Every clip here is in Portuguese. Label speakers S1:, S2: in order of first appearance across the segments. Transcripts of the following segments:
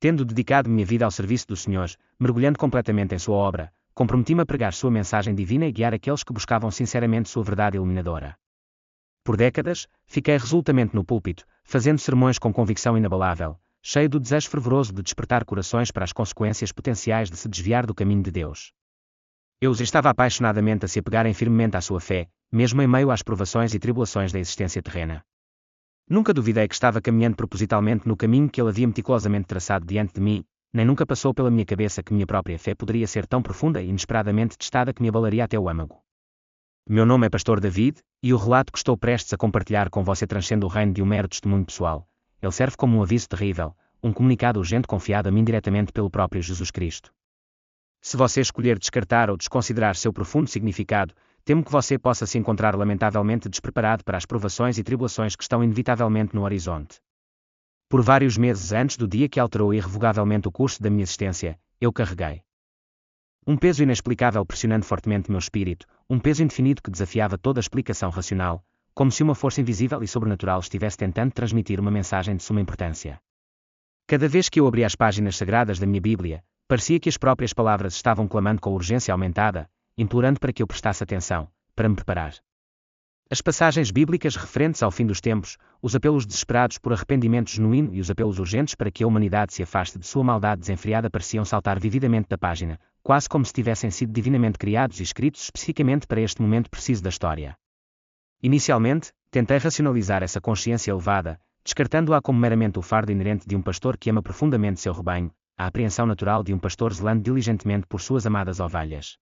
S1: Tendo dedicado minha vida ao serviço do Senhor, mergulhando completamente em sua obra, comprometi-me a pregar sua mensagem divina e guiar aqueles que buscavam sinceramente sua verdade iluminadora. Por décadas, fiquei resolutamente no púlpito, fazendo sermões com convicção inabalável, cheio do desejo fervoroso de despertar corações para as consequências potenciais de se desviar do caminho de Deus. Eu estava apaixonadamente a se apegarem firmemente à sua fé, mesmo em meio às provações e tribulações da existência terrena. Nunca duvidei que estava caminhando propositalmente no caminho que ele havia meticulosamente traçado diante de mim, nem nunca passou pela minha cabeça que minha própria fé poderia ser tão profunda e inesperadamente testada que me abalaria até o âmago. Meu nome é Pastor David, e o relato que estou prestes a compartilhar com você transcende o reino de um mero testemunho pessoal. Ele serve como um aviso terrível, um comunicado urgente confiado a mim diretamente pelo próprio Jesus Cristo. Se você escolher descartar ou desconsiderar seu profundo significado, temo que você possa se encontrar lamentavelmente despreparado para as provações e tribulações que estão inevitavelmente no horizonte. Por vários meses antes do dia que alterou irrevogavelmente o curso da minha existência, eu carreguei um peso inexplicável pressionando fortemente meu espírito, um peso indefinido que desafiava toda a explicação racional, como se uma força invisível e sobrenatural estivesse tentando transmitir uma mensagem de suma importância. Cada vez que eu abria as páginas sagradas da minha Bíblia, parecia que as próprias palavras estavam clamando com urgência aumentada, implorando para que eu prestasse atenção, para me preparar. As passagens bíblicas referentes ao fim dos tempos, os apelos desesperados por arrependimento genuíno e os apelos urgentes para que a humanidade se afaste de sua maldade desenfreada pareciam saltar vividamente da página, quase como se tivessem sido divinamente criados e escritos especificamente para este momento preciso da história. Inicialmente, tentei racionalizar essa consciência elevada, descartando-a como meramente o fardo inerente de um pastor que ama profundamente seu rebanho, a apreensão natural de um pastor zelando diligentemente por suas amadas ovelhas.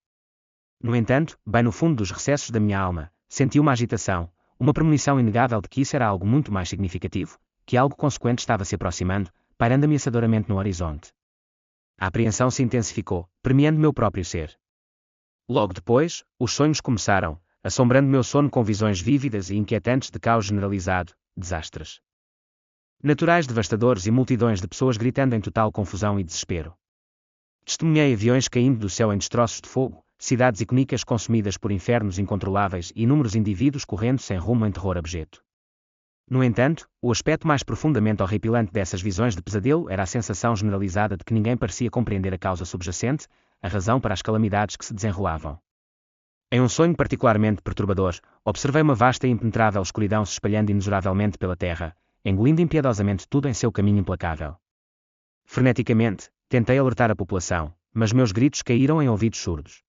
S1: No entanto, bem no fundo dos recessos da minha alma, senti uma agitação, uma premonição inegável de que isso era algo muito mais significativo, que algo consequente estava se aproximando, pairando ameaçadoramente no horizonte. A apreensão se intensificou, permeando meu próprio ser. Logo depois, os sonhos começaram, assombrando meu sono com visões vívidas e inquietantes de caos generalizado, desastres naturais devastadores e multidões de pessoas gritando em total confusão e desespero. Testemunhei aviões caindo do céu em destroços de fogo, cidades icônicas consumidas por infernos incontroláveis e inúmeros indivíduos correndo sem rumo em terror abjeto. No entanto, o aspecto mais profundamente horripilante dessas visões de pesadelo era a sensação generalizada de que ninguém parecia compreender a causa subjacente, a razão para as calamidades que se desenrolavam. Em um sonho particularmente perturbador, observei uma vasta e impenetrável escuridão se espalhando inexoravelmente pela terra, engolindo impiedosamente tudo em seu caminho implacável. Freneticamente, tentei alertar a população, mas meus gritos caíram em ouvidos surdos.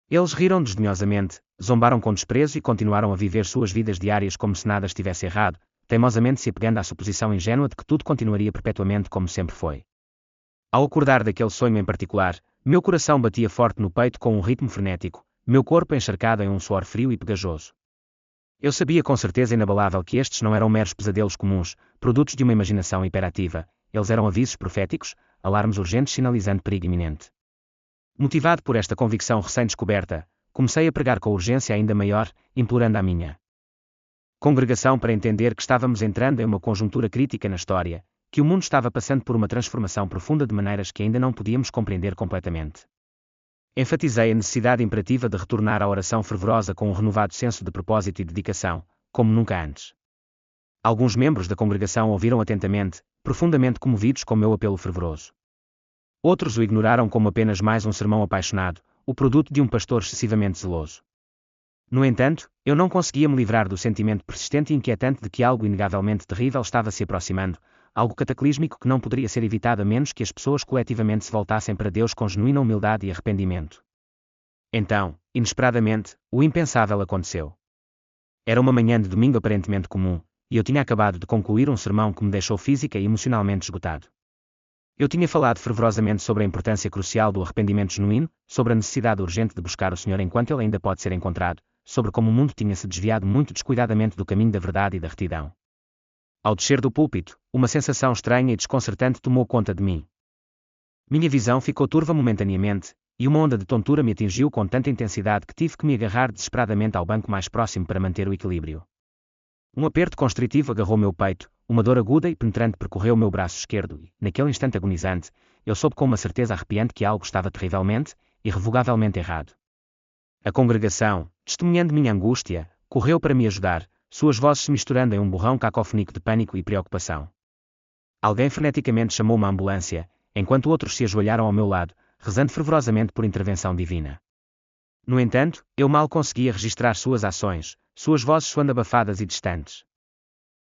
S1: Eles riram desdenhosamente, zombaram com desprezo e continuaram a viver suas vidas diárias como se nada estivesse errado, teimosamente se apegando à suposição ingênua de que tudo continuaria perpetuamente como sempre foi. Ao acordar daquele sonho em particular, meu coração batia forte no peito com um ritmo frenético, meu corpo encharcado em um suor frio e pegajoso. Eu sabia com certeza inabalável que estes não eram meros pesadelos comuns, produtos de uma imaginação hiperativa, eles eram avisos proféticos, alarmes urgentes sinalizando perigo iminente. Motivado por esta convicção recém-descoberta, comecei a pregar com urgência ainda maior, implorando à minha congregação para entender que estávamos entrando em uma conjuntura crítica na história, que o mundo estava passando por uma transformação profunda de maneiras que ainda não podíamos compreender completamente. Enfatizei a necessidade imperativa de retornar à oração fervorosa com um renovado senso de propósito e dedicação, como nunca antes. Alguns membros da congregação ouviram atentamente, profundamente comovidos com meu apelo fervoroso. Outros o ignoraram como apenas mais um sermão apaixonado, o produto de um pastor excessivamente zeloso. No entanto, eu não conseguia me livrar do sentimento persistente e inquietante de que algo inegavelmente terrível estava se aproximando, algo cataclísmico que não poderia ser evitado a menos que as pessoas coletivamente se voltassem para Deus com genuína humildade e arrependimento. Então, inesperadamente, o impensável aconteceu. Era uma manhã de domingo aparentemente comum, e eu tinha acabado de concluir um sermão que me deixou física e emocionalmente esgotado. Eu tinha falado fervorosamente sobre a importância crucial do arrependimento genuíno, sobre a necessidade urgente de buscar o Senhor enquanto Ele ainda pode ser encontrado, sobre como o mundo tinha se desviado muito descuidadamente do caminho da verdade e da retidão. Ao descer do púlpito, uma sensação estranha e desconcertante tomou conta de mim. Minha visão ficou turva momentaneamente, e uma onda de tontura me atingiu com tanta intensidade que tive que me agarrar desesperadamente ao banco mais próximo para manter o equilíbrio. Um aperto constritivo agarrou meu peito, uma dor aguda e penetrante percorreu meu braço esquerdo e, naquele instante agonizante, eu soube com uma certeza arrepiante que algo estava terrivelmente, irrevogavelmente errado. A congregação, testemunhando minha angústia, correu para me ajudar, suas vozes se misturando em um borrão cacofónico de pânico e preocupação. Alguém freneticamente chamou uma ambulância, enquanto outros se ajoelharam ao meu lado, rezando fervorosamente por intervenção divina. No entanto, eu mal conseguia registrar suas ações, suas vozes soando abafadas e distantes.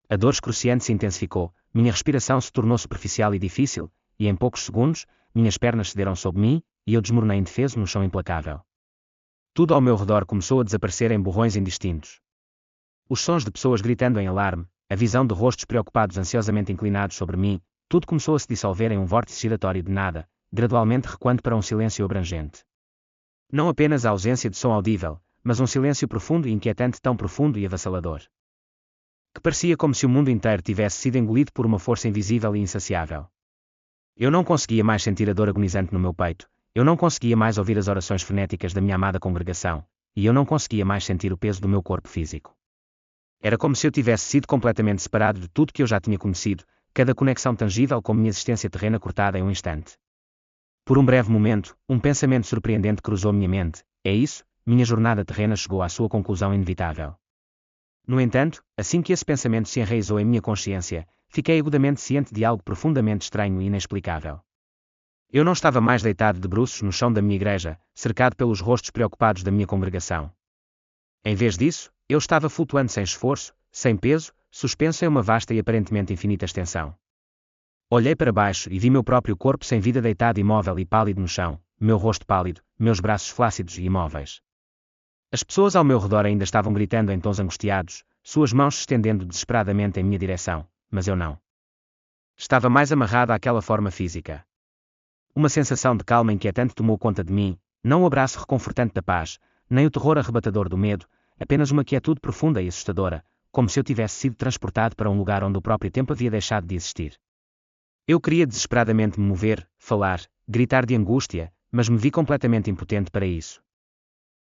S1: A dor excruciante se intensificou, minha respiração se tornou superficial e difícil, e em poucos segundos, minhas pernas cederam sob mim, e eu desmoronei indefeso no chão implacável. Tudo ao meu redor começou a desaparecer em borrões indistintos. Os sons de pessoas gritando em alarme, a visão de rostos preocupados ansiosamente inclinados sobre mim, tudo começou a se dissolver em um vórtice giratório de nada, gradualmente recuando para um silêncio abrangente. Não apenas a ausência de som audível, mas um silêncio profundo e inquietante, tão profundo e avassalador, que parecia como se o mundo inteiro tivesse sido engolido por uma força invisível e insaciável. Eu não conseguia mais sentir a dor agonizante no meu peito, eu não conseguia mais ouvir as orações frenéticas da minha amada congregação, e eu não conseguia mais sentir o peso do meu corpo físico. Era como se eu tivesse sido completamente separado de tudo que eu já tinha conhecido, cada conexão tangível com minha existência terrena cortada em um instante. Por um breve momento, um pensamento surpreendente cruzou minha mente: é isso, minha jornada terrena chegou à sua conclusão inevitável. No entanto, assim que esse pensamento se enraizou em minha consciência, fiquei agudamente ciente de algo profundamente estranho e inexplicável. Eu não estava mais deitado de bruços no chão da minha igreja, cercado pelos rostos preocupados da minha congregação. Em vez disso, eu estava flutuando sem esforço, sem peso, suspenso em uma vasta e aparentemente infinita extensão. Olhei para baixo e vi meu próprio corpo sem vida deitado imóvel e pálido no chão, meu rosto pálido, meus braços flácidos e imóveis. As pessoas ao meu redor ainda estavam gritando em tons angustiados, suas mãos se estendendo desesperadamente em minha direção, mas eu não. Estava mais amarrado àquela forma física. Uma sensação de calma inquietante tomou conta de mim, não o abraço reconfortante da paz, nem o terror arrebatador do medo, apenas uma quietude profunda e assustadora, como se eu tivesse sido transportado para um lugar onde o próprio tempo havia deixado de existir. Eu queria desesperadamente me mover, falar, gritar de angústia, mas me vi completamente impotente para isso.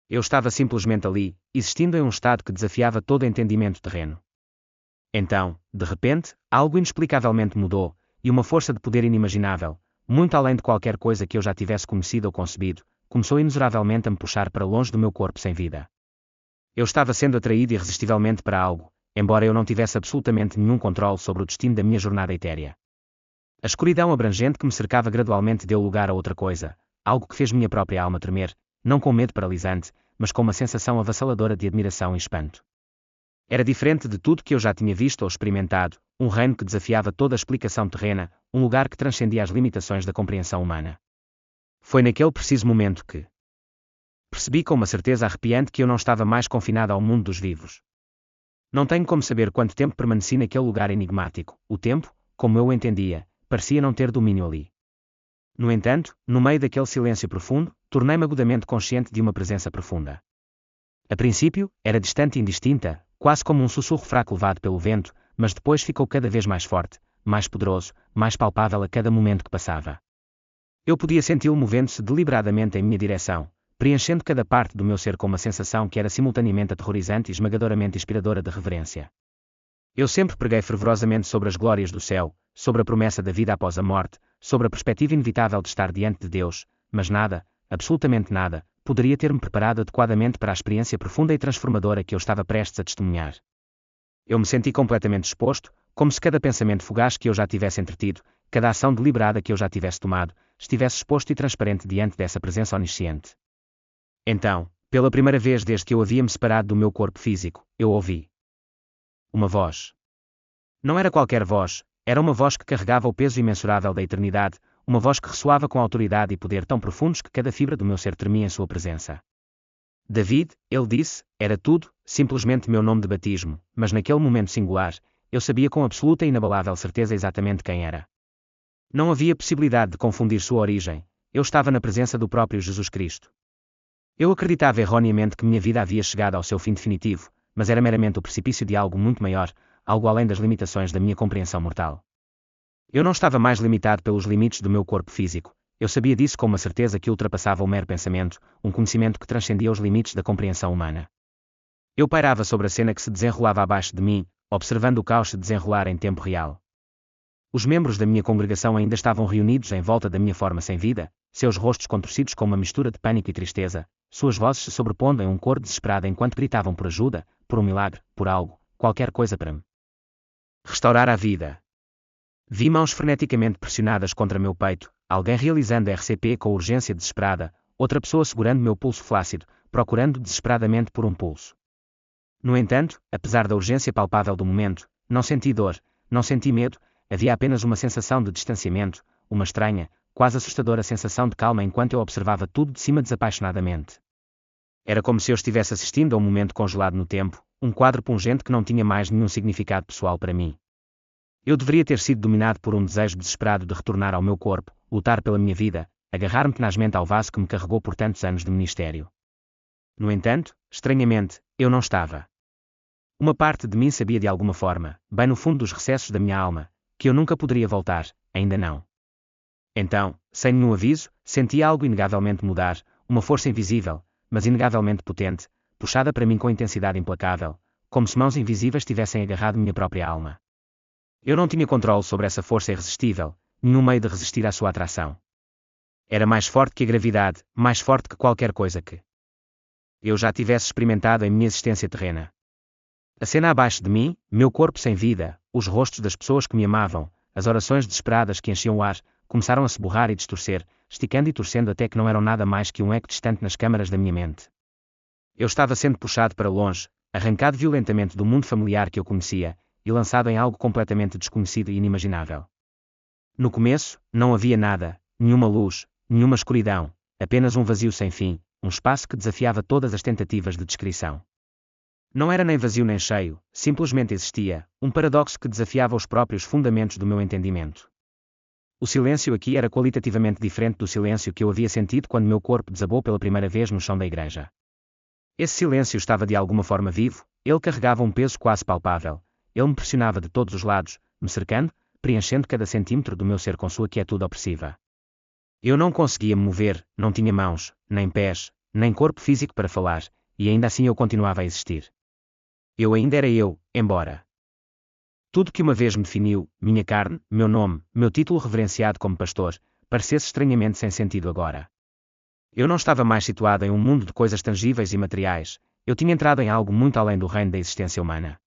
S1: Eu estava simplesmente ali, existindo em um estado que desafiava todo entendimento terreno. Então, de repente, algo inexplicavelmente mudou, e uma força de poder inimaginável, muito além de qualquer coisa que eu já tivesse conhecido ou concebido, começou inexoravelmente a me puxar para longe do meu corpo sem vida. Eu estava sendo atraído irresistivelmente para algo, embora eu não tivesse absolutamente nenhum controle sobre o destino da minha jornada etérea. A escuridão abrangente que me cercava gradualmente deu lugar a outra coisa, algo que fez minha própria alma tremer, não com medo paralisante, mas com uma sensação avassaladora de admiração e espanto. Era diferente de tudo que eu já tinha visto ou experimentado, um reino que desafiava toda a explicação terrena, um lugar que transcendia as limitações da compreensão humana. Foi naquele preciso momento que percebi com uma certeza arrepiante que eu não estava mais confinado ao mundo dos vivos. Não tenho como saber quanto tempo permaneci naquele lugar enigmático. O tempo, como eu o entendia, parecia não ter domínio ali. No entanto, no meio daquele silêncio profundo, tornei-me agudamente consciente de uma presença profunda. A princípio, era distante e indistinta, quase como um sussurro fraco levado pelo vento, mas depois ficou cada vez mais forte, mais poderoso, mais palpável a cada momento que passava. Eu podia senti-lo movendo-se deliberadamente em minha direção, preenchendo cada parte do meu ser com uma sensação que era simultaneamente aterrorizante e esmagadoramente inspiradora de reverência. Eu sempre preguei fervorosamente sobre as glórias do céu, sobre a promessa da vida após a morte, sobre a perspectiva inevitável de estar diante de Deus, mas nada, absolutamente nada, poderia ter-me preparado adequadamente para a experiência profunda e transformadora que eu estava prestes a testemunhar. Eu me senti completamente exposto, como se cada pensamento fugaz que eu já tivesse entretido, cada ação deliberada que eu já tivesse tomado, estivesse exposto e transparente diante dessa presença onisciente. Então, pela primeira vez desde que eu havia me separado do meu corpo físico, eu ouvi uma voz. Não era qualquer voz, era uma voz que carregava o peso imensurável da eternidade, uma voz que ressoava com autoridade e poder tão profundos que cada fibra do meu ser tremia em sua presença. David, ele disse, era tudo, simplesmente meu nome de batismo, mas naquele momento singular, eu sabia com absoluta e inabalável certeza exatamente quem era. Não havia possibilidade de confundir sua origem, eu estava na presença do próprio Jesus Cristo. Eu acreditava erroneamente que minha vida havia chegado ao seu fim definitivo, mas era meramente o precipício de algo muito maior, algo além das limitações da minha compreensão mortal. Eu não estava mais limitado pelos limites do meu corpo físico, eu sabia disso com uma certeza que ultrapassava o mero pensamento, um conhecimento que transcendia os limites da compreensão humana. Eu pairava sobre a cena que se desenrolava abaixo de mim, observando o caos se desenrolar em tempo real. Os membros da minha congregação ainda estavam reunidos em volta da minha forma sem vida, seus rostos contorcidos com uma mistura de pânico e tristeza, suas vozes se sobrepondo em um coro desesperado enquanto gritavam por ajuda, por um milagre, por algo, qualquer coisa para me restaurar a vida. Vi mãos freneticamente pressionadas contra meu peito, alguém realizando RCP com urgência desesperada, outra pessoa segurando meu pulso flácido, procurando desesperadamente por um pulso. No entanto, apesar da urgência palpável do momento, não senti dor, não senti medo, havia apenas uma sensação de distanciamento, uma estranha, quase assustadora sensação de calma enquanto eu observava tudo de cima desapaixonadamente. Era como se eu estivesse assistindo a um momento congelado no tempo, um quadro pungente que não tinha mais nenhum significado pessoal para mim. Eu deveria ter sido dominado por um desejo desesperado de retornar ao meu corpo, lutar pela minha vida, agarrar-me tenazmente ao vaso que me carregou por tantos anos de ministério. No entanto, estranhamente, eu não estava. Uma parte de mim sabia de alguma forma, bem no fundo dos recessos da minha alma, que eu nunca poderia voltar, ainda não. Então, sem nenhum aviso, senti algo inegavelmente mudar, uma força invisível, mas inegavelmente potente, puxada para mim com intensidade implacável, como se mãos invisíveis tivessem agarrado minha própria alma. Eu não tinha controle sobre essa força irresistível, nenhum meio de resistir à sua atração. Era mais forte que a gravidade, mais forte que qualquer coisa que eu já tivesse experimentado em minha existência terrena. A cena abaixo de mim, meu corpo sem vida, os rostos das pessoas que me amavam, as orações desesperadas que enchiam o ar, começaram a se borrar e distorcer, esticando e torcendo até que não eram nada mais que um eco distante nas câmaras da minha mente. Eu estava sendo puxado para longe, arrancado violentamente do mundo familiar que eu conhecia, e lançado em algo completamente desconhecido e inimaginável. No começo, não havia nada, nenhuma luz, nenhuma escuridão, apenas um vazio sem fim, um espaço que desafiava todas as tentativas de descrição. Não era nem vazio nem cheio, simplesmente existia, um paradoxo que desafiava os próprios fundamentos do meu entendimento. O silêncio aqui era qualitativamente diferente do silêncio que eu havia sentido quando meu corpo desabou pela primeira vez no chão da igreja. Esse silêncio estava de alguma forma vivo, ele carregava um peso quase palpável, ele me pressionava de todos os lados, me cercando, preenchendo cada centímetro do meu ser com sua quietude opressiva. Eu não conseguia me mover, não tinha mãos, nem pés, nem corpo físico para falar, e ainda assim eu continuava a existir. Eu ainda era eu, embora tudo que uma vez me definiu, minha carne, meu nome, meu título reverenciado como pastor, parecesse estranhamente sem sentido agora. Eu não estava mais situado em um mundo de coisas tangíveis e materiais, eu tinha entrado em algo muito além do reino da existência humana.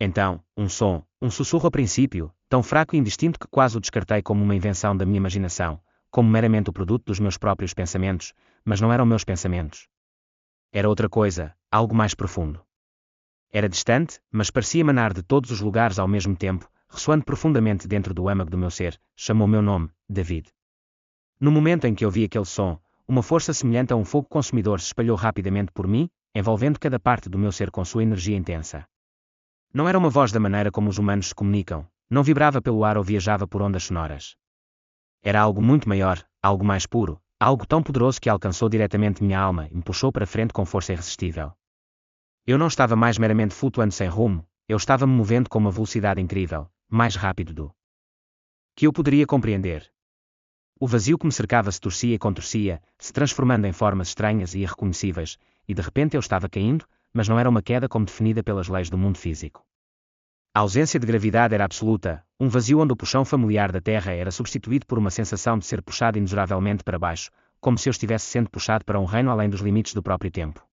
S1: Então, um som, um sussurro a princípio, tão fraco e indistinto que quase o descartei como uma invenção da minha imaginação, como meramente o produto dos meus próprios pensamentos, mas não eram meus pensamentos. Era outra coisa, algo mais profundo. Era distante, mas parecia emanar de todos os lugares ao mesmo tempo, ressoando profundamente dentro do âmago do meu ser, chamou meu nome, David. No momento em que ouvi aquele som, uma força semelhante a um fogo consumidor se espalhou rapidamente por mim, envolvendo cada parte do meu ser com sua energia intensa. Não era uma voz da maneira como os humanos se comunicam, não vibrava pelo ar ou viajava por ondas sonoras. Era algo muito maior, algo mais puro, algo tão poderoso que alcançou diretamente minha alma e me puxou para frente com força irresistível. Eu não estava mais meramente flutuando sem rumo, eu estava me movendo com uma velocidade incrível, mais rápido do que eu poderia compreender. O vazio que me cercava se torcia e contorcia, se transformando em formas estranhas e irreconhecíveis, e de repente eu estava caindo, mas não era uma queda como definida pelas leis do mundo físico. A ausência de gravidade era absoluta, um vazio onde o puxão familiar da Terra era substituído por uma sensação de ser puxado inexoravelmente para baixo, como se eu estivesse sendo puxado para um reino além dos limites do próprio tempo.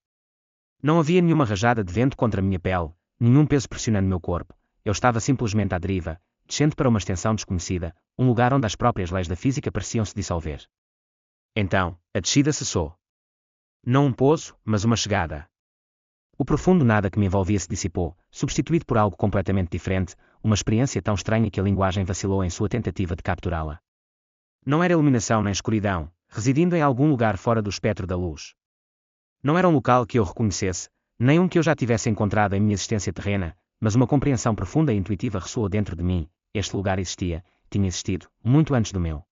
S1: Não havia nenhuma rajada de vento contra minha pele, nenhum peso pressionando meu corpo, eu estava simplesmente à deriva, descendo para uma extensão desconhecida, um lugar onde as próprias leis da física pareciam se dissolver. Então, a descida cessou. Não um pouso, mas uma chegada. O profundo nada que me envolvia se dissipou, substituído por algo completamente diferente, uma experiência tão estranha que a linguagem vacilou em sua tentativa de capturá-la. Não era iluminação nem escuridão, residindo em algum lugar fora do espectro da luz. Não era um local que eu reconhecesse, nem um que eu já tivesse encontrado em minha existência terrena, mas uma compreensão profunda e intuitiva ressoou dentro de mim, este lugar existia, tinha existido, muito antes do meu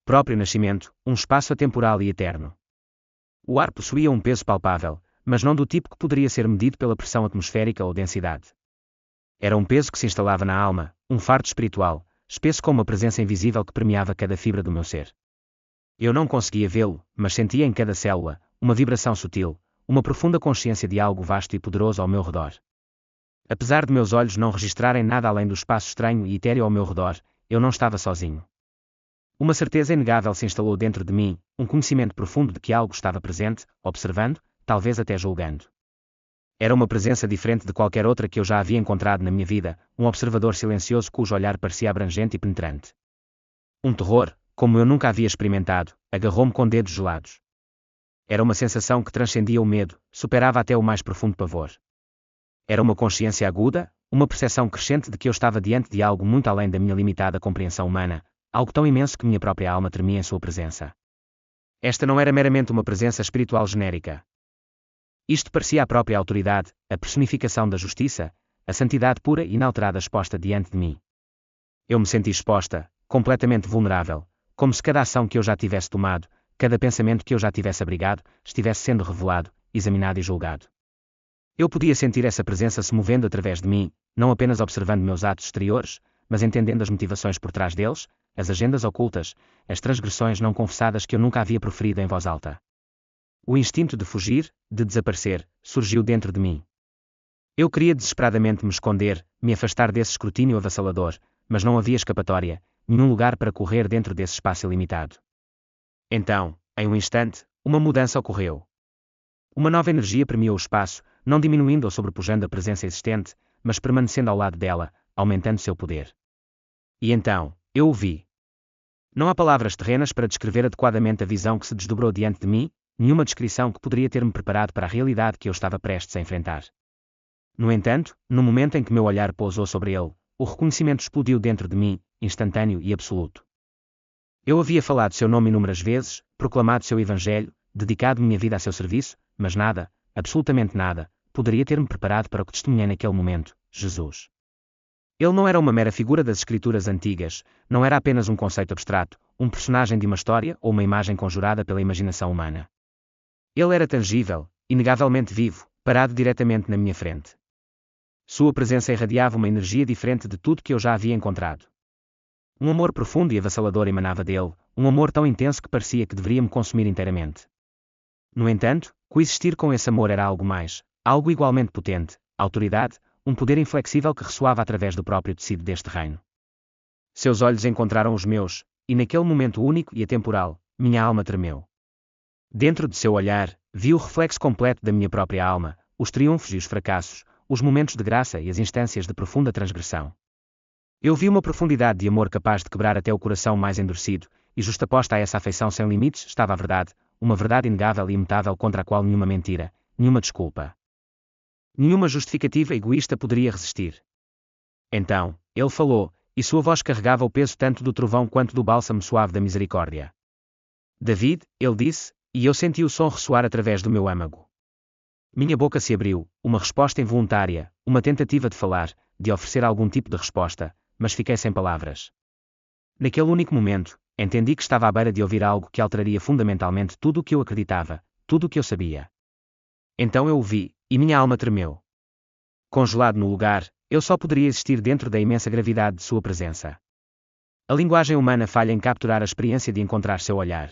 S1: próprio nascimento, um espaço atemporal e eterno. O ar possuía um peso palpável, mas não do tipo que poderia ser medido pela pressão atmosférica ou densidade. Era um peso que se instalava na alma, um fardo espiritual, espesso como uma presença invisível que permeava cada fibra do meu ser. Eu não conseguia vê-lo, mas sentia em cada célula uma vibração sutil, uma profunda consciência de algo vasto e poderoso ao meu redor. Apesar de meus olhos não registrarem nada além do espaço estranho e etéreo ao meu redor, eu não estava sozinho. Uma certeza inegável se instalou dentro de mim, um conhecimento profundo de que algo estava presente, observando, talvez até julgando. Era uma presença diferente de qualquer outra que eu já havia encontrado na minha vida, um observador silencioso cujo olhar parecia abrangente e penetrante. Um terror, como eu nunca havia experimentado, agarrou-me com dedos gelados. Era uma sensação que transcendia o medo, superava até o mais profundo pavor. Era uma consciência aguda, uma percepção crescente de que eu estava diante de algo muito além da minha limitada compreensão humana, algo tão imenso que minha própria alma tremia em sua presença. Esta não era meramente uma presença espiritual genérica. Isto parecia a própria autoridade, a personificação da justiça, a santidade pura e inalterada exposta diante de mim. Eu me senti exposta, completamente vulnerável, como se cada ação que eu já tivesse tomado, cada pensamento que eu já tivesse abrigado, estivesse sendo revelado, examinado e julgado. Eu podia sentir essa presença se movendo através de mim, não apenas observando meus atos exteriores, mas entendendo as motivações por trás deles, as agendas ocultas, as transgressões não confessadas que eu nunca havia proferido em voz alta. O instinto de fugir, de desaparecer, surgiu dentro de mim. Eu queria desesperadamente me esconder, me afastar desse escrutínio avassalador, mas não havia escapatória, nenhum lugar para correr dentro desse espaço ilimitado. Então, em um instante, uma mudança ocorreu. Uma nova energia permeou o espaço, não diminuindo ou sobrepujando a presença existente, mas permanecendo ao lado dela, aumentando seu poder. E então, eu o vi. Não há palavras terrenas para descrever adequadamente a visão que se desdobrou diante de mim, nenhuma descrição que poderia ter-me preparado para a realidade que eu estava prestes a enfrentar. No entanto, no momento em que meu olhar pousou sobre ele, o reconhecimento explodiu dentro de mim, instantâneo e absoluto. Eu havia falado seu nome inúmeras vezes, proclamado seu evangelho, dedicado minha vida a seu serviço, mas nada, absolutamente nada, poderia ter-me preparado para o que testemunhei naquele momento, Jesus. Ele não era uma mera figura das escrituras antigas, não era apenas um conceito abstrato, um personagem de uma história ou uma imagem conjurada pela imaginação humana. Ele era tangível, inegavelmente vivo, parado diretamente na minha frente. Sua presença irradiava uma energia diferente de tudo que eu já havia encontrado. Um amor profundo e avassalador emanava dele, um amor tão intenso que parecia que deveria me consumir inteiramente. No entanto, coexistir com esse amor era algo mais, algo igualmente potente, autoridade, um poder inflexível que ressoava através do próprio tecido deste reino. Seus olhos encontraram os meus, e naquele momento único e atemporal, minha alma tremeu. Dentro de seu olhar, vi o reflexo completo da minha própria alma, os triunfos e os fracassos, os momentos de graça e as instâncias de profunda transgressão. Eu vi uma profundidade de amor capaz de quebrar até o coração mais endurecido, e justaposta a essa afeição sem limites estava a verdade, uma verdade inegável e imutável contra a qual nenhuma mentira, nenhuma desculpa, nenhuma justificativa egoísta poderia resistir. Então, ele falou, e sua voz carregava o peso tanto do trovão quanto do bálsamo suave da misericórdia. David, ele disse, e eu senti o som ressoar através do meu âmago. Minha boca se abriu, uma resposta involuntária, uma tentativa de falar, de oferecer algum tipo de resposta, mas fiquei sem palavras. Naquele único momento, entendi que estava à beira de ouvir algo que alteraria fundamentalmente tudo o que eu acreditava, tudo o que eu sabia. Então eu o vi, e minha alma tremeu. Congelado no lugar, eu só poderia existir dentro da imensa gravidade de sua presença. A linguagem humana falha em capturar a experiência de encontrar seu olhar.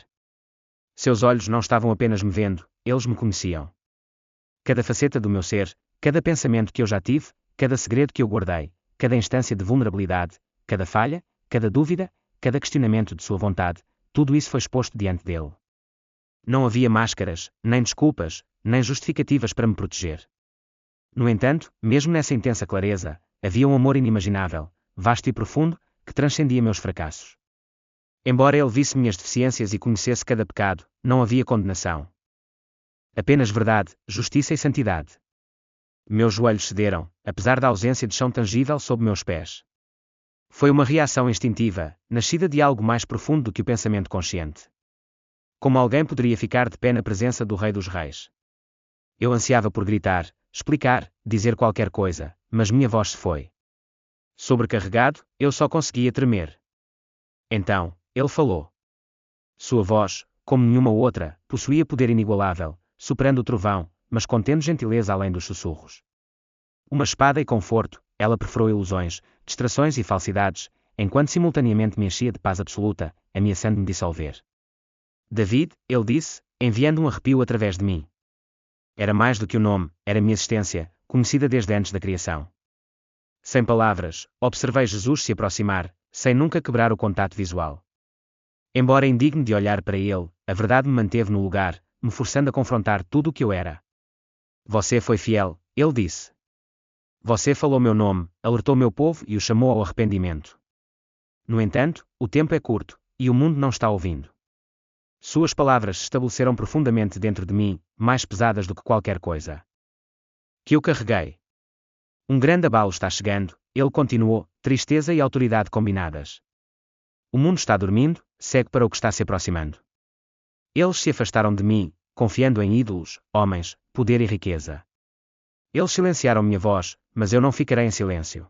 S1: Seus olhos não estavam apenas me vendo, eles me conheciam. Cada faceta do meu ser, cada pensamento que eu já tive, cada segredo que eu guardei, cada instância de vulnerabilidade, cada falha, cada dúvida, cada questionamento de sua vontade, tudo isso foi exposto diante dele. Não havia máscaras, nem desculpas, nem justificativas para me proteger. No entanto, mesmo nessa intensa clareza, havia um amor inimaginável, vasto e profundo, que transcendia meus fracassos. Embora ele visse minhas deficiências e conhecesse cada pecado, não havia condenação. Apenas verdade, justiça e santidade. Meus joelhos cederam, apesar da ausência de chão tangível sob meus pés. Foi uma reação instintiva, nascida de algo mais profundo do que o pensamento consciente. Como alguém poderia ficar de pé na presença do Rei dos Reis? Eu ansiava por gritar, explicar, dizer qualquer coisa, mas minha voz se foi. Sobrecarregado, eu só conseguia tremer. Então, ele falou. Sua voz, como nenhuma outra, possuía poder inigualável, superando o trovão, mas contendo gentileza além dos sussurros. Uma espada e conforto, ela perfurou ilusões, distrações e falsidades, enquanto simultaneamente me enchia de paz absoluta, ameaçando-me dissolver. David, ele disse, enviando um arrepio através de mim. Era mais do que o nome, era minha existência, conhecida desde antes da criação. Sem palavras, observei Jesus se aproximar, sem nunca quebrar o contato visual. Embora indigno de olhar para ele, a verdade me manteve no lugar, me forçando a confrontar tudo o que eu era. Você foi fiel, Ele disse: Você falou meu nome, alertou meu povo e o chamou ao arrependimento. No entanto, o tempo é curto, e o mundo não está ouvindo. Suas palavras se estabeleceram profundamente dentro de mim, mais pesadas do que qualquer coisa que eu carreguei. Um grande abalo está chegando, ele continuou, tristeza e autoridade combinadas. O mundo está dormindo, segue para o que está se aproximando. Eles se afastaram de mim, confiando em ídolos, homens, poder e riqueza. Eles silenciaram minha voz, mas eu não ficarei em silêncio.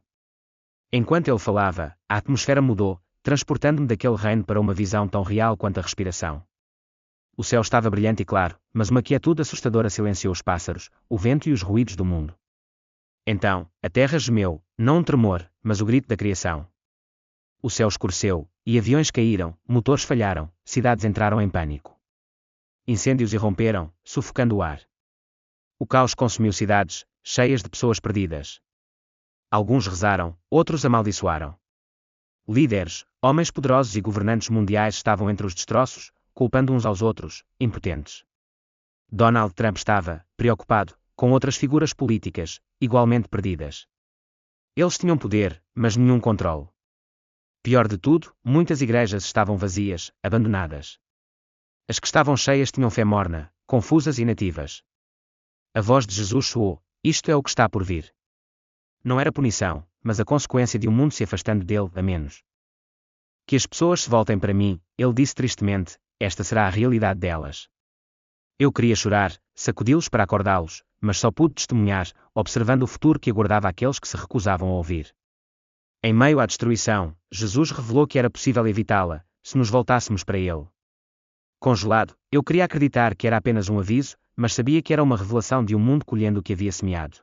S1: Enquanto ele falava, a atmosfera mudou, transportando-me daquele reino para uma visão tão real quanto a respiração. O céu estava brilhante e claro, mas uma quietude assustadora silenciou os pássaros, o vento e os ruídos do mundo. Então, a terra gemeu, não um tremor, mas o grito da criação. O céu escureceu, e aviões caíram, motores falharam, cidades entraram em pânico. Incêndios irromperam, sufocando o ar. O caos consumiu cidades, cheias de pessoas perdidas. Alguns rezaram, outros amaldiçoaram. Líderes, homens poderosos e governantes mundiais estavam entre os destroços, culpando uns aos outros, impotentes. Donald Trump estava, preocupado, com outras figuras políticas, igualmente perdidas. Eles tinham poder, mas nenhum controle. Pior de tudo, muitas igrejas estavam vazias, abandonadas. As que estavam cheias tinham fé morna, confusas e inativas. A voz de Jesus soou: isto é o que está por vir. Não era punição, mas a consequência de um mundo se afastando dele, a menos que as pessoas se voltem para mim, ele disse tristemente, esta será a realidade delas. Eu queria chorar, sacudi-los para acordá-los, mas só pude testemunhar, observando o futuro que aguardava aqueles que se recusavam a ouvir. Em meio à destruição, Jesus revelou que era possível evitá-la, se nos voltássemos para Ele. Congelado, eu queria acreditar que era apenas um aviso, mas sabia que era uma revelação de um mundo colhendo o que havia semeado.